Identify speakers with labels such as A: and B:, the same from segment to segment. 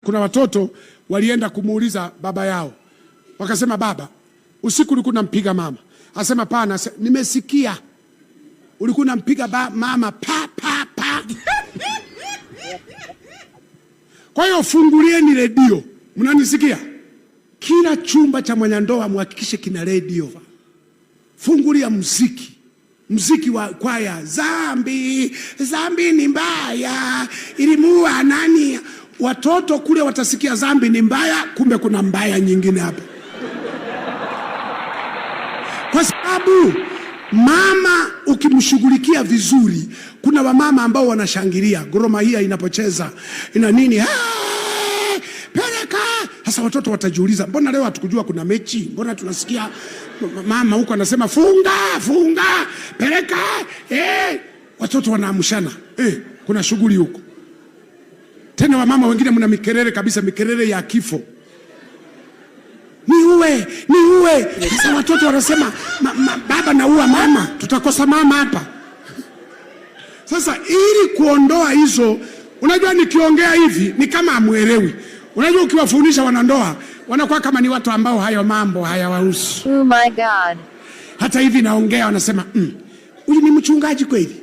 A: Kuna watoto walienda kumuuliza baba yao, wakasema, baba, usiku ulikuwa unampiga mama. Asema, pana, nimesikia ulikuwa unampiga mama pa. Kwa hiyo fungulieni redio, mnanisikia? Kila chumba cha mwanandoa muhakikishe kina redio. Fungulia muziki wa kwaya. Zambi ni mbaya, ilimuua nani? Watoto kule watasikia zambi ni mbaya, kumbe kuna mbaya nyingine hapa. Kwa sababu mama ukimshughulikia vizuri, kuna wamama ambao wanashangilia Gor Mahia inapocheza ina nini, peleka. Sasa watoto watajiuliza, mbona leo hatukujua kuna mechi? Mbona tunasikia mama huko anasema funga peleka, watoto wanaamshana, kuna shughuli huko. Tena wamama wengine mna mikerere kabisa, mikerere ya kifo, niue. Sasa watoto wanasema baba naua mama, tutakosa mama hapa. Sasa ili kuondoa hizo, unajua nikiongea hivi ni kama amuelewi. Unajua ukiwafundisha wanandoa wanakuwa kama ni watu ambao hayo mambo hayawahusu.
B: Oh my God.
A: Hata hivi naongea wanasema huyu ni mchungaji kweli?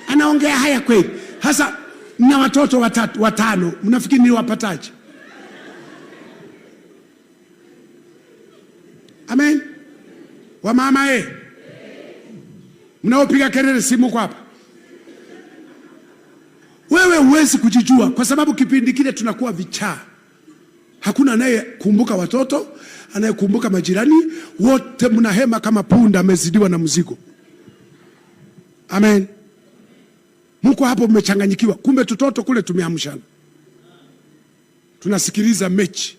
A: Anaongea haya kweli? Sasa na watoto watano, mnafikiri niwapataje? Amen. Wamama mnaopiga kelele simu kwa hapa, wewe huwezi kujijua, kwa sababu kipindi kile tunakuwa vichaa. Hakuna anayekumbuka watoto, anayekumbuka majirani, wote mnahema kama punda amezidiwa na mzigo. Amen. Mko hapo mmechanganyikiwa, kumbe tutoto kule tumeamshana, tunasikiliza mechi.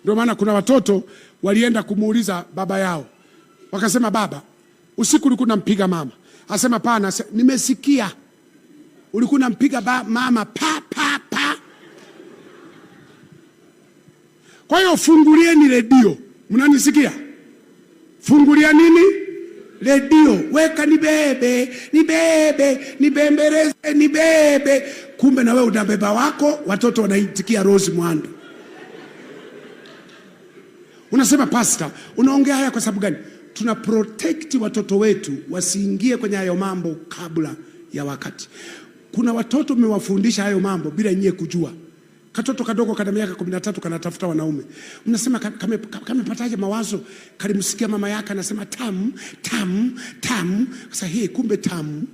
A: Ndio maana kuna watoto walienda kumuuliza baba yao, wakasema, baba, usiku ulikuwa unampiga mama. Asema, pana, nimesikia ulikuwa unampiga mama pa. Kwa hiyo fungulieni redio, mnanisikia? Fungulia nini? Redio. Weka nibembeleze, nibebe. Kumbe na wewe unabeba wako, watoto wanaitikia Rose Muhando. Unasema, pastor, unaongea haya kwa sababu gani? Tuna protect watoto wetu wasiingie kwenye hayo mambo kabla ya wakati. Kuna watoto mmewafundisha hayo mambo bila nyie kujua. Katoto kadogo kana miaka 13 kanatafuta wanaume. Mnasema kamepataje mawazo? Kalimsikia mama yake anasema tamu. Sasa kumbe tamu.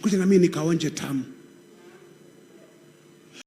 A: Kuja na mimi nikaonje tamu.